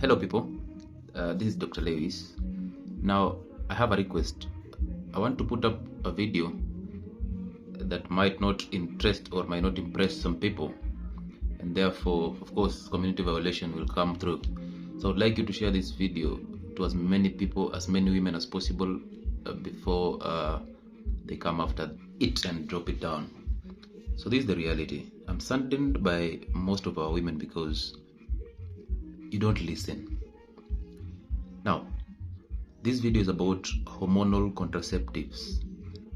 Hello people, this is Dr. Lewis. Now I have a request. I want to put up a video that might not interest or might not impress some people, and therefore of course community violation will come through. So I would like you to share this video to as many people, as many women as possible before they come after it and drop it down. So this is the reality. I'm saddened by most of our women because you don't listen. Now, this video is about hormonal contraceptives.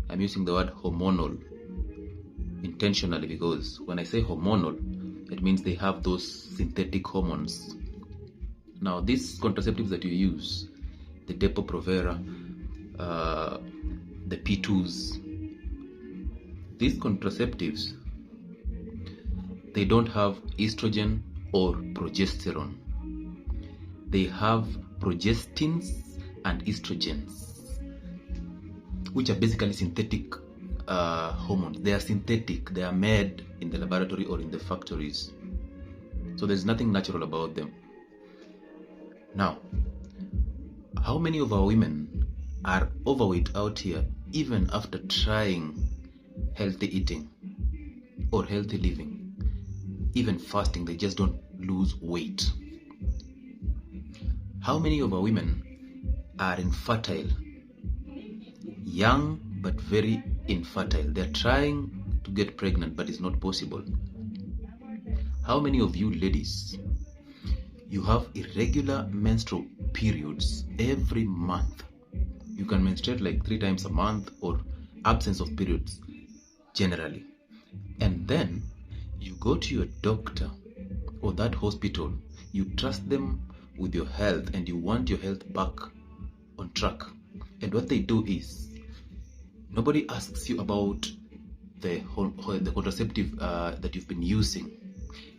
I'm using the word hormonal intentionally because when I say hormonal, it means they have those synthetic hormones. Now, these contraceptives that you use, the Depo-Provera, the P2s, these contraceptives, they don't have estrogen or progesterone. They have progestins and estrogens, which are basically synthetic hormones. They are synthetic. They are made in the laboratory or in the factories. So there's nothing natural about them. Now, how many of our women are overweight out here even after trying healthy eating or healthy living? Even fasting, they just don't lose weight. How many of our women are infertile? Young but very infertile. They're trying to get pregnant but it's not possible. How many of you ladies, you have irregular menstrual periods every month? You can menstruate like 3 times a month or absence of periods generally. And then you go to your doctor or that hospital, you trust them with your health and you want your health back on track. And what they do is, nobody asks you about the contraceptive that you've been using.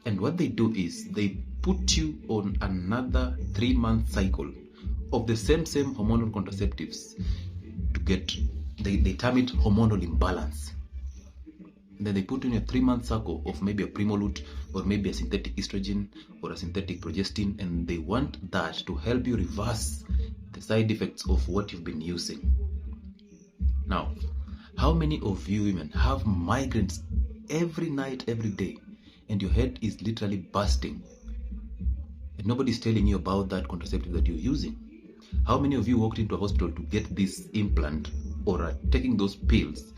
And what they do is, they put you on another 3-month cycle of the same hormonal contraceptives to get, they term it hormonal imbalance. Then they put in a 3-month cycle of maybe a Primolut or maybe a synthetic estrogen or a synthetic progestin, and they want that to help you reverse the side effects of what you've been using. Now, how many of you women have migraines every night, every day, and your head is literally bursting, and nobody's telling you about that contraceptive that you're using? How many of you walked into a hospital to get this implant or are taking those pills,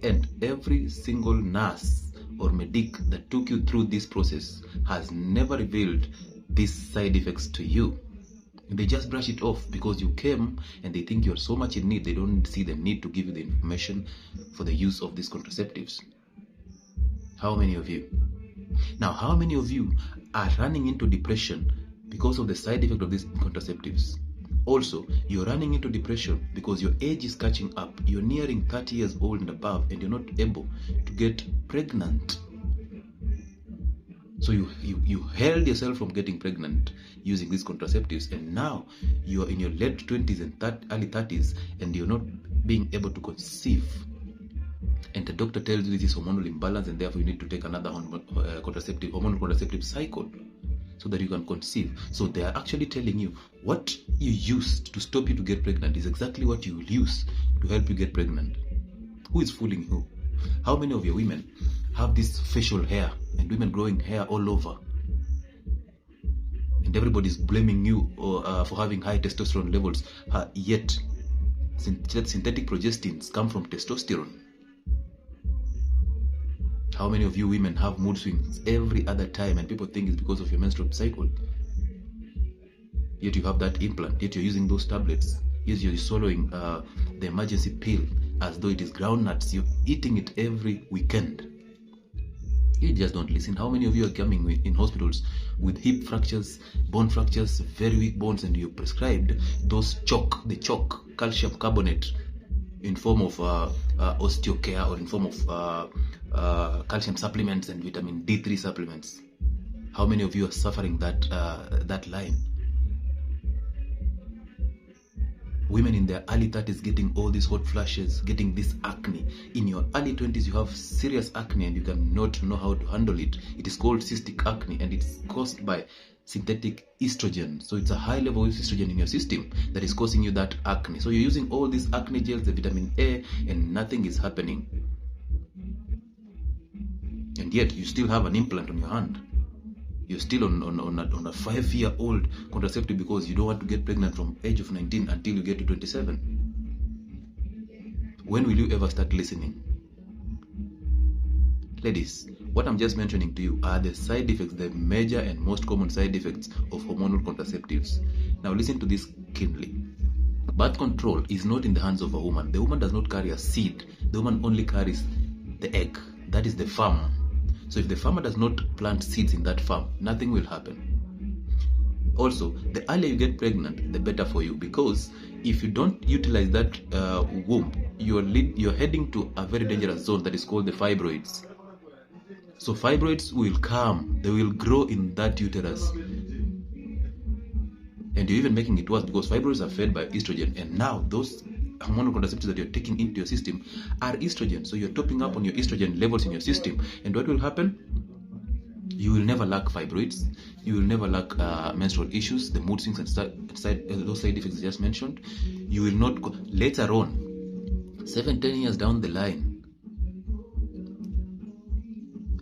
and every single nurse or medic that took you through this process has never revealed these side effects to you? They just brush it off because you came and they think you're so much in need, they don't see the need to give you the information for the use of these contraceptives. How many of you? Now, how many of you are running into depression because of the side effect of these contraceptives? Also, you're running into depression because your age is catching up. You're nearing 30 years old and above and you're not able to get pregnant. So you held yourself from getting pregnant using these contraceptives, and now you're in your late 20s and early 30s and you're not being able to conceive. And the doctor tells you this is hormonal imbalance and therefore you need to take another hormonal contraceptive cycle so that you can conceive. So they are actually telling you what you used to stop you to get pregnant is exactly what you will use to help you get pregnant. Who is fooling who? How many of your women have this facial hair and women growing hair all over? And everybody's blaming you for having high testosterone levels, yet synthetic progestins come from testosterone. How many of you women have mood swings every other time and people think it's because of your menstrual cycle? Yet you have that implant, yet you're using those tablets, yet you're swallowing the emergency pill as though it is groundnuts. You're eating it every weekend. You just don't listen. How many of you are coming in hospitals with hip fractures, bone fractures, very weak bones, and you're prescribed those the chalk, calcium carbonate in form of osteocare or in form of calcium supplements and vitamin D3 supplements? How many of you are suffering that line? Women in their early 30s getting all these hot flashes, getting this acne. In your early 20s, you have serious acne and you cannot know how to handle it. It is called cystic acne and it's caused by synthetic estrogen. So it's a high level of estrogen in your system that is causing you that acne. So you're using all these acne gels, the vitamin A, and nothing is happening. And yet you still have an implant on your hand. You're still on a 5-year-old contraceptive because you don't want to get pregnant from age of 19 until you get to 27. When will you ever start listening? Ladies, what I'm just mentioning to you are the side effects, the major and most common side effects of hormonal contraceptives. Now listen to this keenly. Birth control is not in the hands of a woman. The woman does not carry a seed. The woman only carries the egg. That is the farmer. So if the farmer does not plant seeds in that farm, nothing will happen. Also, the earlier you get pregnant, the better for you, because if you don't utilize that womb, you're heading to a very dangerous zone that is called the fibroids. So fibroids will come, they will grow in that uterus. And you're even making it worse because fibroids are fed by estrogen. And now those hormonal contraceptives that you're taking into your system are estrogen. So you're topping up on your estrogen levels in your system. And what will happen? You will never lack fibroids. You will never lack menstrual issues, the mood swings and those side effects I just mentioned. You will not go later on, 7-10 years down the line.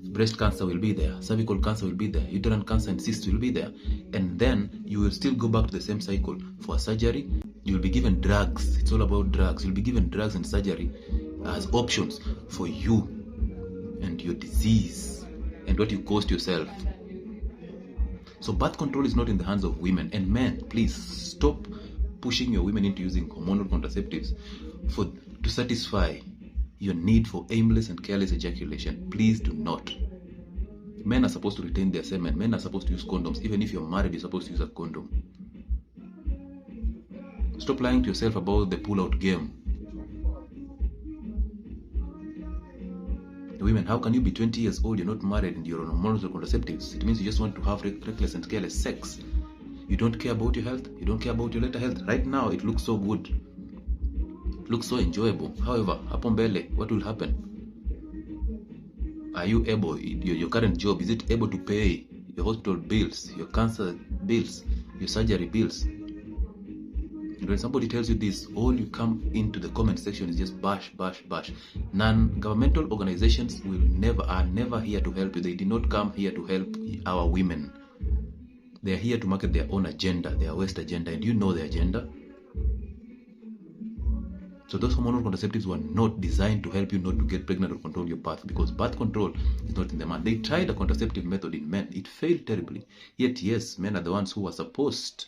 Breast cancer will be there, cervical cancer will be there, uterine cancer and cysts will be there, and then you will still go back to the same cycle for surgery. You will be given drugs. It's all about drugs. You'll be given drugs and surgery as options for you and your disease and what you caused yourself. So birth control is not in the hands of women. And men, please stop pushing your women into using hormonal contraceptives to satisfy your need for aimless and careless ejaculation. Please do not. Men are supposed to retain their semen. Men are supposed to use condoms. Even if you're married, you're supposed to use a condom. Stop lying to yourself about the pull-out game. Women, how can you be 20 years old, you're not married, and you're on hormonal contraceptives? It means you just want to have reckless and careless sex. You don't care about your health. You don't care about your later health. Right now, it looks so good. It looks so enjoyable. However, hapo mbele, what will happen? Are you able, your current job, is it able to pay your hospital bills, your cancer bills, your surgery bills? And when somebody tells you this, all you come into the comment section is just bash, bash, bash. Non-governmental organizations are never here to help you. They did not come here to help our women. They are here to market their own agenda, their West agenda, and you know the agenda. So those hormonal contraceptives were not designed to help you not to get pregnant or control your birth, because birth control is not in the man. They tried a contraceptive method in men. It failed terribly. Yet, yes, men are the ones who are supposed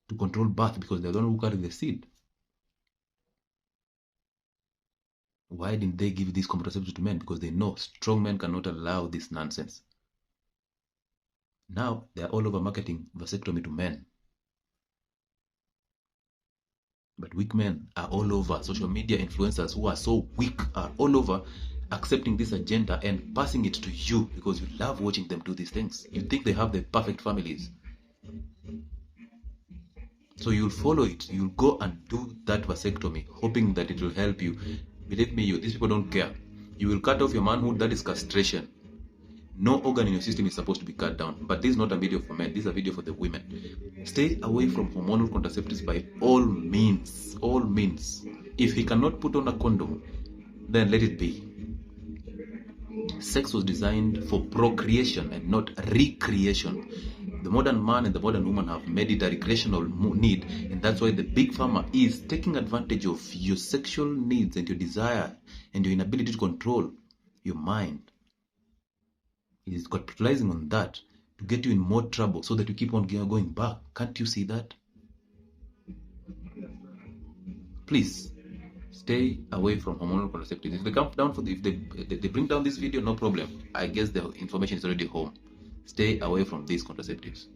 to control birth because they're the ones who carry the seed. Why didn't they give these contraceptives to men? Because they know strong men cannot allow this nonsense. Now, they're all over marketing vasectomy to men. But weak men are all over. Social media influencers who are so weak are all over accepting this agenda and passing it to you because you love watching them do these things. You think they have the perfect families. So you'll follow it. You'll go and do that vasectomy, hoping that it will help you. Believe me, these people don't care. You will cut off your manhood. That is castration. No organ in your system is supposed to be cut down. But this is not a video for men. This is a video for the women. Stay away from hormonal contraceptives by all means. All means. If he cannot put on a condom, then let it be. Sex was designed for procreation and not recreation. The modern man and the modern woman have made it a recreational need, and that's why the big pharma is taking advantage of your sexual needs and your desire and your inability to control your mind. It is capitalizing on that to get you in more trouble so that you keep on going back. Can't you see that? Please stay away from hormonal contraceptives. If they come down if they bring down this video, no problem. I guess the information is already home. Stay away from these contraceptives.